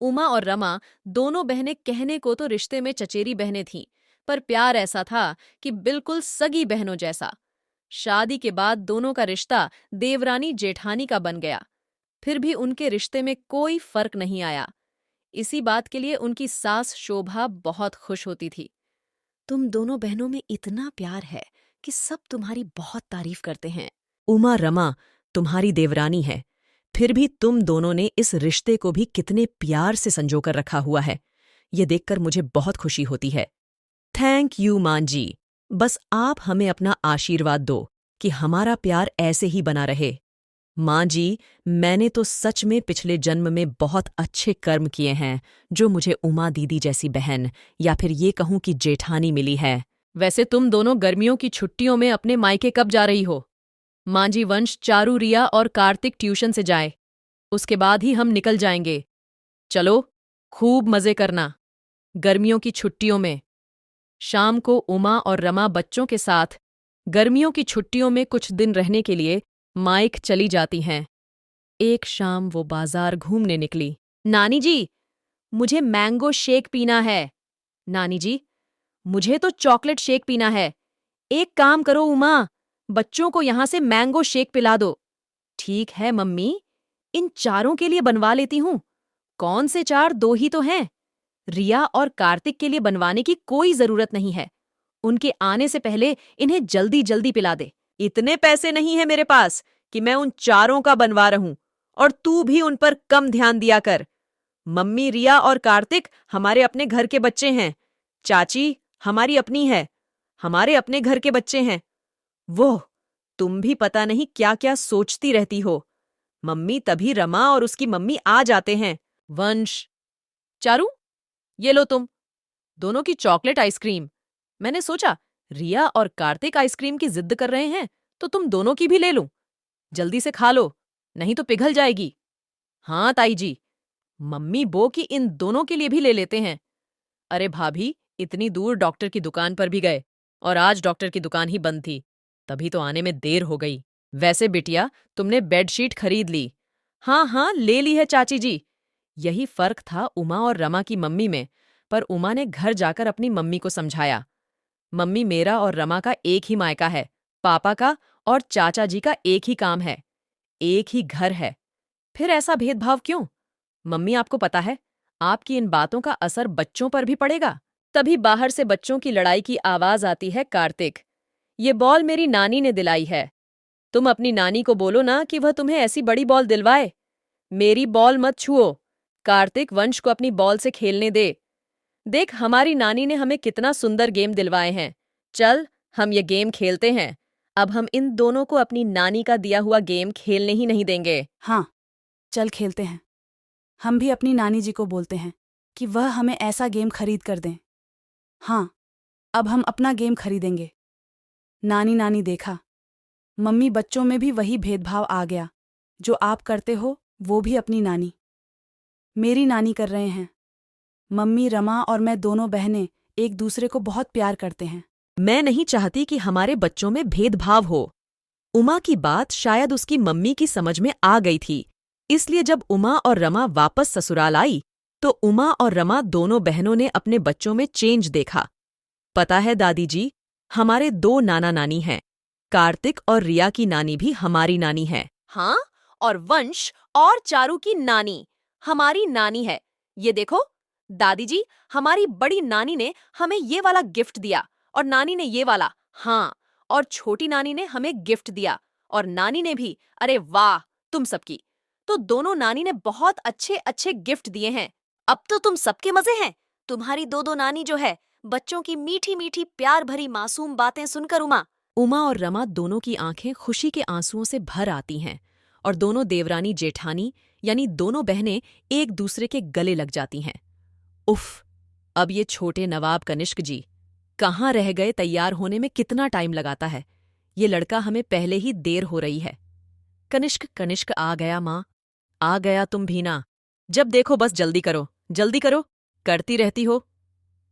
उमा और रमा दोनों बहनें कहने को तो रिश्ते में चचेरी बहनें थीं, पर प्यार ऐसा था कि बिल्कुल सगी बहनों जैसा। शादी के बाद दोनों का रिश्ता देवरानी जेठानी का बन गया। फिर भी उनके रिश्ते में कोई फर्क नहीं आया। इसी बात के लिए उनकी सास शोभा बहुत खुश होती थी। तुम दोनों बहनों में इतना प्यार है कि सब तुम्हारी बहुत तारीफ करते हैं। उमा रमा तुम्हारी देवरानी है, फिर भी तुम दोनों ने इस रिश्ते को भी कितने प्यार से संजोकर रखा हुआ है, ये देखकर मुझे बहुत खुशी होती है। थैंक यू मां जी। बस आप हमें अपना आशीर्वाद दो कि हमारा प्यार ऐसे ही बना रहे। मां जी, मैंने तो सच में पिछले जन्म में बहुत अच्छे कर्म किए हैं जो मुझे उमा दीदी जैसी बहन या फिर ये कहूं कि जेठानी मिली है। वैसे तुम दोनों गर्मियों की छुट्टियों में अपने मायके कब जा रही हो? मां जी, वंश, चारू, रिया और कार्तिक ट्यूशन से जाए, उसके बाद ही हम निकल जाएंगे। चलो, खूब मजे करना गर्मियों की छुट्टियों में। शाम को उमा और रमा बच्चों के साथ गर्मियों की छुट्टियों में कुछ दिन रहने के लिए माइक चली जाती हैं। एक शाम वो बाजार घूमने निकली। नानी जी, मुझे मैंगो शेक पीना है। नानी जी, मुझे तो चॉकलेट शेक पीना है। एक काम करो उमा, बच्चों को यहां से मैंगो शेक पिला दो। ठीक है मम्मी, इन चारों के लिए बनवा लेती हूँ। कौन से चार, दो ही तो हैं। रिया और कार्तिक के लिए बनवाने की कोई जरूरत नहीं है। उनके आने से पहले इन्हें जल्दी जल्दी पिला दे। इतने पैसे नहीं है मेरे पास कि मैं उन चारों का बनवा रहूं, और तू भी उन पर कम ध्यान दिया कर। मम्मी, रिया और कार्तिक हमारे अपने घर के बच्चे हैं। चाची हमारी अपनी है, हमारे अपने घर के बच्चे हैं। वो तुम भी पता नहीं क्या क्या सोचती रहती हो। मम्मी, तभी रमा और उसकी मम्मी आ जाते हैं। वंश, चारू, ये लो तुम दोनों की चॉकलेट आइसक्रीम। मैंने सोचा रिया और कार्तिक आइसक्रीम की जिद कर रहे हैं तो तुम दोनों की भी ले लूं। जल्दी से खा लो, नहीं तो पिघल जाएगी। हाँ ताई जी, मम्मी बो की इन दोनों के लिए भी ले लेते हैं। अरे भाभी, इतनी दूर डॉक्टर की दुकान पर भी गए और आज डॉक्टर की दुकान ही बंद थी, तभी तो आने में देर हो गई। वैसे बिटिया, तुमने बेडशीट खरीद ली? हाँ हाँ, ले ली है चाची जी। यही फर्क था उमा और रमा की मम्मी में, पर उमा ने घर जाकर अपनी मम्मी को समझाया। मम्मी, मेरा और रमा का एक ही मायका है, पापा का और चाचा जी का एक ही काम है, एक ही घर है, फिर ऐसा भेदभाव क्यों? मम्मी, आपको पता है, आपकी इन बातों का असर बच्चों पर भी पड़ेगा। तभी बाहर से बच्चों की लड़ाई की आवाज आती है। कार्तिक, ये बॉल मेरी नानी ने दिलाई है। तुम अपनी नानी को बोलो ना कि वह तुम्हें ऐसी बड़ी बॉल दिलवाए। मेरी बॉल मत छुओ। कार्तिक, वंश को अपनी बॉल से खेलने दे। देख, हमारी नानी ने हमें कितना सुंदर गेम दिलवाए हैं। चल, हम ये गेम खेलते हैं। अब हम इन दोनों को अपनी नानी का दिया हुआ गेम खेलने ही नहीं देंगे। हाँ, चल खेलते हैं। हम भी अपनी नानी जी को बोलते हैं कि वह हमें ऐसा गेम खरीद कर दें। हाँ, अब हम अपना गेम खरीदेंगे। नानी नानी देखा, मम्मी, बच्चों में भी वही भेदभाव आ गया। जो आप करते हो वो भी अपनी नानी, मेरी नानी कर रहे हैं। मम्मी, रमा और मैं दोनों बहनें एक दूसरे को बहुत प्यार करते हैं। मैं नहीं चाहती कि हमारे बच्चों में भेदभाव हो। उमा की बात शायद उसकी मम्मी की समझ में आ गई थी, इसलिए जब उमा और रमा वापस ससुराल आई तो उमा और रमा दोनों बहनों ने अपने बच्चों में चेंज देखा। पता है दादी जी, हमारे दो नाना नानी हैं। कार्तिक और रिया की नानी भी हमारी नानी है। हाँ, और वंश और चारू की नानी हमारी नानी है। ये देखो दादी जी, हमारी बड़ी नानी ने हमें ये वाला गिफ्ट दिया और नानी ने ये वाला। हाँ, और छोटी नानी ने हमें गिफ्ट दिया और नानी ने भी। अरे वाह, तुम सबकी तो दोनों नानी ने बहुत अच्छे अच्छे गिफ्ट दिए हैं। अब तो तुम सबके मजे हैं। तुम्हारी दो दो नानी जो है, बच्चों की मीठी मीठी प्यार भरी मासूम बातें सुनकर उमा और रमा दोनों की आंखें खुशी के आंसुओं से भर आती हैं और दोनों देवरानी जेठानी यानी दोनों बहनें एक दूसरे के गले लग जाती हैं। उफ, अब ये छोटे नवाब कनिष्क जी कहाँ रह गए? तैयार होने में कितना टाइम लगाता है। ये लड़का हमें पहले ही देर हो रही है। कनिष्क कनिष्क आ गया माँ, आ गया तुम भी ना। जब देखो बस जल्दी करो जल्दी करो, करती रहती हो।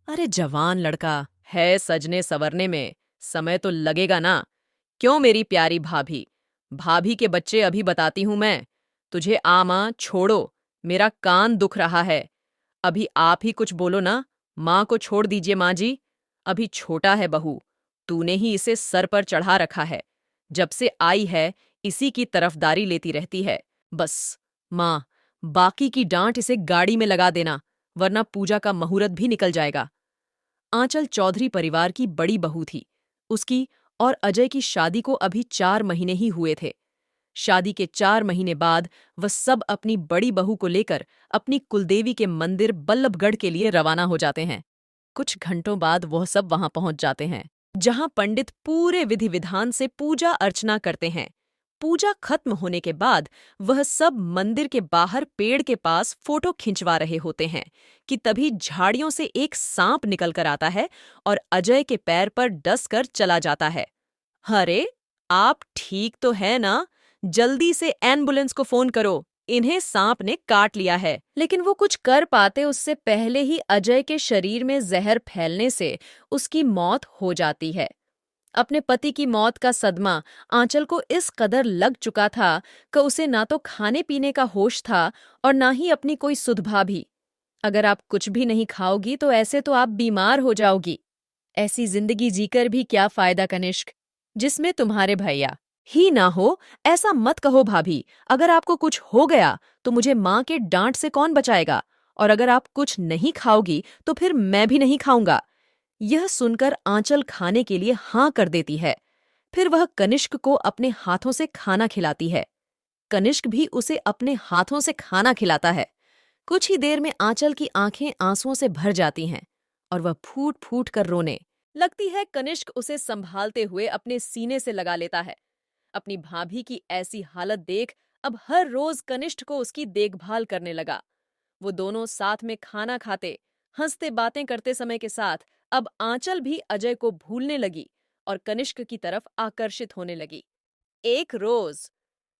अरे जवान लड़का है, सजने सवरने में समय तो लगेगा ना। क्यों मेरी प्यारी भाभी? भाभी के बच्चे अभी बताती हूं मैं तुझे। आ माँ, छोड़ो, मेरा कान दुख रहा है। अभी आप ही कुछ बोलो ना। माँ को छोड़ दीजिए माँ जी। अभी छोटा है बहू, तूने ही इसे सर पर चढ़ा रखा है। जब से आई है इसी की तरफदारी लेती रहती है। बस माँ, बाकी की डांट इसे गाड़ी में लगा देना, वरना पूजा का मुहूर्त भी निकल जाएगा। आंचल चौधरी परिवार की बड़ी बहू थी। उसकी और अजय की शादी को अभी 4 महीने ही हुए थे। शादी के 4 महीने बाद वह सब अपनी बड़ी बहू को लेकर अपनी कुलदेवी के मंदिर बल्लभगढ़ के लिए रवाना हो जाते हैं। कुछ घंटों बाद वह सब वहां पहुंच जाते हैं, जहां पंडित पूरे विधि विधान से पूजा अर्चना करते हैं। पूजा खत्म होने के बाद वह सब मंदिर के बाहर पेड़ के पास फोटो खिंचवा रहे होते हैं कि तभी झाड़ियों से एक सांप निकल कर आता है और अजय के पैर पर डस कर चला जाता है। अरे, आप ठीक तो है ना? जल्दी से एम्बुलेंस को फोन करो, इन्हें सांप ने काट लिया है। लेकिन वो कुछ कर पाते उससे पहले ही अजय के शरीर में जहर फैलने से उसकी मौत हो जाती है। अपने पति की मौत का सदमा आंचल को इस कदर लग चुका था कि उसे ना तो खाने पीने का होश था और ना ही अपनी कोई सुधभा भी। अगर आप कुछ भी नहीं खाओगी तो ऐसे तो आप बीमार हो जाओगी। ऐसी जिंदगी जीकर भी क्या फायदा कनिष्क, जिसमें तुम्हारे भैया ही ना हो। ऐसा मत कहो भाभी, अगर आपको कुछ हो गया तो मुझे माँ के डांट से कौन बचाएगा? और अगर आप कुछ नहीं खाओगी तो फिर मैं भी नहीं खाऊंगा। यह सुनकर आंचल खाने के लिए हाँ कर देती है। फिर वह कनिष्क को अपने हाथों से खाना खिलाती है। कनिष्क भी उसे अपने हाथों से खाना खिलाता है। कुछ ही देर में आंचल की आंखें आंसुओं से भर जाती हैं और वह फूट फूट कर रोने लगती है। कनिष्क उसे संभालते हुए अपने सीने से लगा लेता है। अपनी भाभी की ऐसी हालत देख अब हर रोज कनिष्क को उसकी देखभाल करने लगा। वो दोनों साथ में खाना खाते, हंसते बातें करते समय के साथ अब आंचल भी अजय को भूलने लगी और कनिष्क की तरफ आकर्षित होने लगी। एक रोज,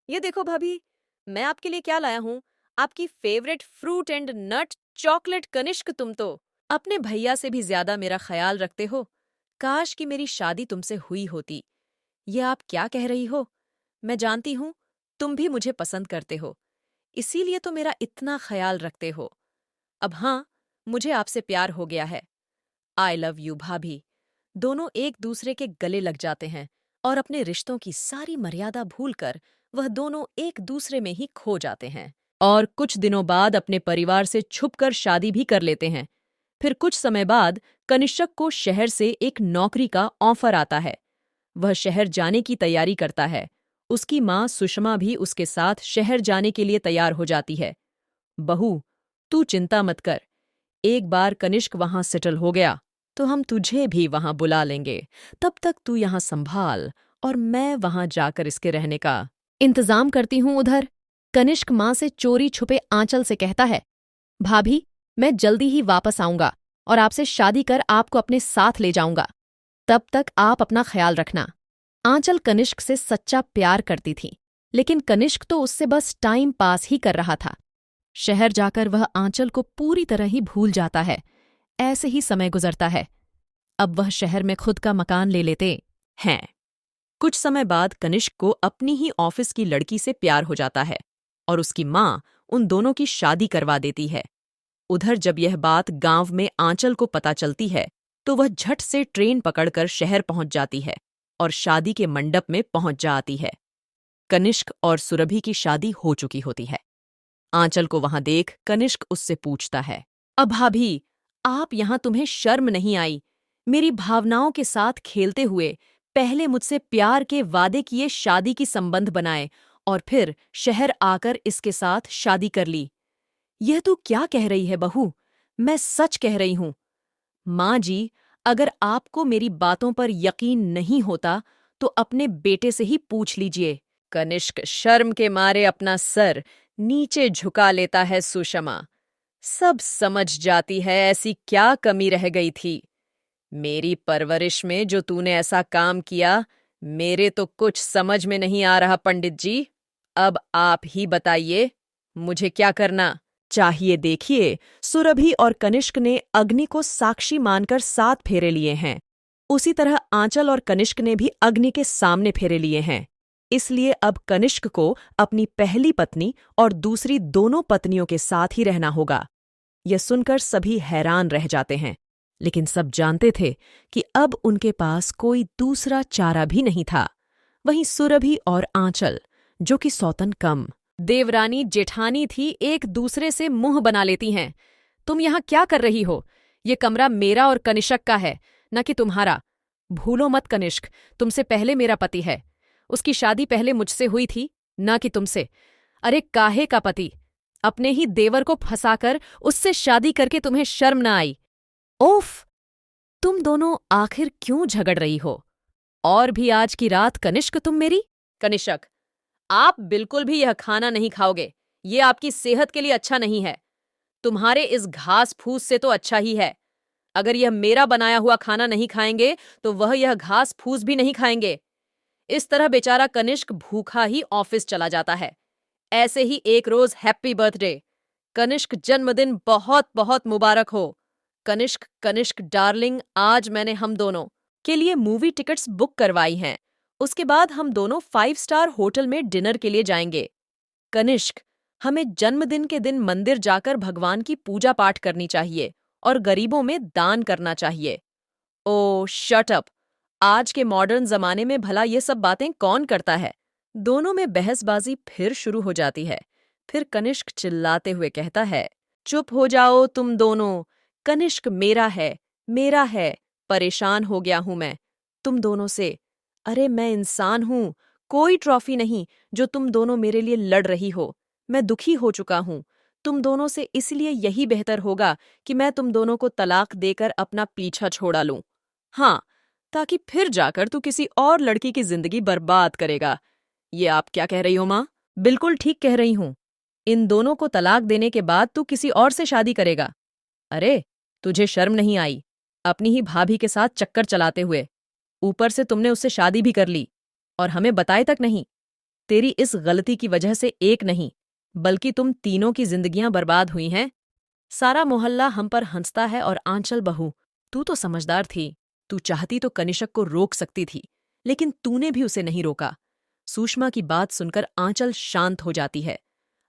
ये देखो भाभी, मैं आपके लिए क्या लाया हूँ। आपकी favourite fruit and nut chocolate. Kanishk, तुम तो अपने भैया से भी ज्यादा मेरा ख्याल रखते हो। काश कि मेरी शादी तुमसे हुई होती। ये आप क्या कह रही हो? मैं जानती हूँ तुम भी मुझे पसंद करते हो, इसीलिए तो मेरा इतना ख्याल रखते हो। अब हाँ, मुझे आपसे प्यार हो गया है। आई लव यू भाभी। दोनों एक दूसरे के गले लग जाते हैं और अपने रिश्तों की सारी मर्यादा भूलकर वह दोनों एक दूसरे में ही खो जाते हैं और कुछ दिनों बाद अपने परिवार से छुपकर शादी भी कर लेते हैं। फिर कुछ समय बाद कनिष्क को शहर से एक नौकरी का ऑफर आता है। वह शहर जाने की तैयारी करता है। उसकी माँ सुषमा भी उसके साथ शहर जाने के लिए तैयार हो जाती है। बहू, तू चिंता मत कर। एक बार कनिष्क वहां सेटल हो गया तो हम तुझे भी वहां बुला लेंगे। तब तक तू यहाँ संभाल और मैं वहां जाकर इसके रहने का इंतजाम करती हूँ। उधर कनिष्क माँ से चोरी छुपे आंचल से कहता है, भाभी, मैं जल्दी ही वापस आऊंगा और आपसे शादी कर आपको अपने साथ ले जाऊंगा। तब तक आप अपना ख्याल रखना। आंचल कनिष्क से सच्चा प्यार करती थी, लेकिन कनिष्क तो उससे बस टाइम पास ही कर रहा था। शहर जाकर वह आंचल को पूरी तरह ही भूल जाता है। ऐसे ही समय गुजरता है। अब वह शहर में खुद का मकान ले लेते हैं। कुछ समय बाद कनिष्क को अपनी ही ऑफिस की लड़की से प्यार हो जाता है और उसकी माँ उन दोनों की शादी करवा देती है। उधर जब यह बात गांव में आंचल को पता चलती है तो वह झट से ट्रेन पकड़कर शहर पहुंच जाती है और शादी के मंडप में पहुंच जाती है। कनिष्क और सुरभि की शादी हो चुकी होती है। आंचल को वहां देख कनिष्क उससे पूछता है, अब भाभी, आप यहां तुम्हें शर्म नहीं आई? मेरी भावनाओं के साथ खेलते हुए पहले मुझसे प्यार के वादे किए शादी की संबंध बनाए और फिर शहर आकर इसके साथ शादी कर ली। यह तू क्या कह रही है बहू? मैं सच कह रही हूं। माँ जी, अगर आपको मेरी बातों पर यकीन नहीं होता तो अपने बेटे से ही पूछ लीजिए। कनिष्क शर्म के मारे अपना सर नीचे झुका लेता है। सुषमा सब समझ जाती है, ऐसी क्या कमी रह गई थी। मेरी परवरिश में जो तूने ऐसा काम किया, मेरे तो कुछ समझ में नहीं आ रहा पंडित जी। अब आप ही बताइए, मुझे क्या करना चाहिए? देखिए, सुरभि और कनिष्क ने अग्नि को साक्षी मानकर 7 फेरे लिए हैं। उसी तरह आंचल और कनिष्क ने भी अग्नि के सामने फेरे लिए हैं। इसलिए अब कनिष्क को अपनी पहली पत्नी और दूसरी दोनों पत्नियों के साथ ही रहना होगा। यह सुनकर सभी हैरान रह जाते हैं, लेकिन सब जानते थे कि अब उनके पास कोई दूसरा चारा भी नहीं था। वहीं सुरभि और आंचल, जो कि सौतन कम देवरानी जेठानी थी, एक दूसरे से मुंह बना लेती हैं। तुम यहाँ क्या कर रही हो? ये कमरा मेरा और कनिष्क का है, न कि तुम्हारा। भूलो मत कनिष्क, तुमसे पहले मेरा पति है। उसकी शादी पहले मुझसे हुई थी, न कि तुमसे। अरे काहे का पति? अपने ही देवर को फंसाकर उससे शादी करके तुम्हें शर्म न आई? ओफ! तुम दोनों आखिर क्यों झगड़ रही हो? और भी आज की रात कनिष्क तुम मेरी? कनिष्क, आप बिल्कुल भी यह खाना नहीं खाओगे। ये आपकी सेहत के लिए अच्छा नहीं है। तुम्हारे इस घास फूस से तो अच्छा ही है। अगर यह मेरा बनाया हुआ खाना नहीं खाएंगे तो वह यह घास फूस भी नहीं खाएंगे। इस तरह बेचारा कनिष्क भूखा ही ऑफिस चला जाता है। ऐसे ही एक रोज हैप्पी बर्थडे। कनिष्क जन्मदिन बहुत बहुत मुबारक हो। कनिष्क, कनिष्क डार्लिंग, आज मैंने हम दोनों के लिए मूवी टिकट्स बुक करवाई हैं। उसके बाद हम दोनों 5 स्टार होटल में डिनर के लिए जाएंगे। कनिष्क, हमें जन्मदिन के दिन मंदिर जाकर भगवान की पूजा पाठ करनी चाहिए और गरीबों में दान करना चाहिए। ओ शट अप! आज के मॉडर्न जमाने में भला ये सब बातें कौन करता है? दोनों में बहसबाजी फिर शुरू हो जाती है। फिर कनिष्क चिल्लाते हुए कहता है, चुप हो जाओ तुम दोनों। कनिष्क मेरा है, मेरा है। परेशान हो गया हूं मैं तुम दोनों से। अरे मैं इंसान हूं, कोई ट्रॉफी नहीं जो तुम दोनों मेरे लिए लड़ रही हो। मैं दुखी हो चुका हूं तुम दोनों से, इसलिए यही बेहतर होगा कि मैं तुम दोनों को तलाक देकर अपना पीछा छोड़ा लूं। हाँ, ताकि फिर जाकर तू किसी और लड़की की जिंदगी बर्बाद करेगा। ये आप क्या कह रही हो माँ? बिल्कुल ठीक कह रही हूं। इन दोनों को तलाक देने के बाद तू किसी और से शादी करेगा। अरे, तुझे शर्म नहीं आई? अपनी ही भाभी के साथ चक्कर चलाते हुए। ऊपर से तुमने उससे शादी भी कर ली और हमें बताए तक नहीं। तेरी इस गलती की वजह से एक नहीं, बल्कि तुम तीनों की जिंदगियां बर्बाद हुई हैं। सारा मोहल्ला हम पर हंसता है। और आंचल बहू, तू तो समझदार थी। तू चाहती तो कनिष्क को रोक सकती थी, लेकिन तूने भी उसे नहीं रोका। सुषमा की बात सुनकर आंचल शांत हो जाती है।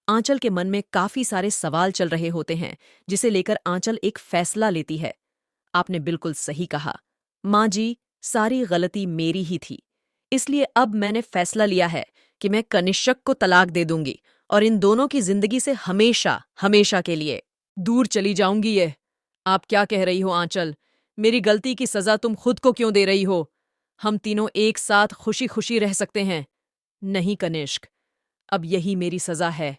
आंचल के मन में काफी सारे सवाल चल रहे होते हैं, जिसे लेकर आंचल एक फैसला लेती है। आपने बिल्कुल सही कहा माँ जी, सारी गलती मेरी ही थी। इसलिए अब मैंने फैसला लिया है कि मैं कनिष्क को तलाक दे दूंगी और इन दोनों की जिंदगी से हमेशा हमेशा के लिए दूर चली जाऊंगी। ये आप क्या कह रही हो आंचल? मेरी गलती की सजा तुम खुद को क्यों दे रही हो? हम तीनों एक साथ खुशी खुशी रह सकते हैं। नहीं कनिष्क, अब यही मेरी सजा है।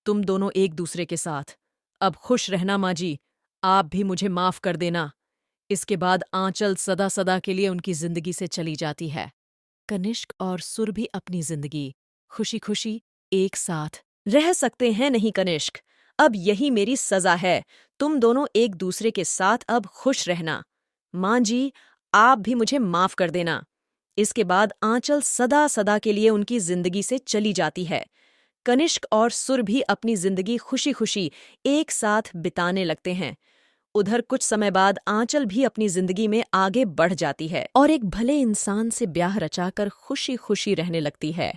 तुम दोनों एक दूसरे के साथ अब खुश रहना माँ जी। आप भी मुझे माफ कर देना। इसके बाद आंचल सदा सदा के लिए उनकी जिंदगी से चली जाती है। कनिष्क और सुर भी अपनी जिंदगी खुशी खुशी एक साथ रह सकते हैं। नहीं कनिष्क, अब यही मेरी सजा है। तुम दोनों एक दूसरे के साथ अब खुश रहना। माँ जी, आप भी मुझे माफ कर देना। इसके बाद आंचल सदा सदा के लिए उनकी जिंदगी से चली जाती है। कनिष्क और सुर भी अपनी जिंदगी खुशी खुशी एक साथ बिताने लगते हैं। उधर कुछ समय बाद आंचल भी अपनी जिंदगी में आगे बढ़ जाती है और एक भले इंसान से ब्याह रचाकर खुशी खुशी रहने लगती है।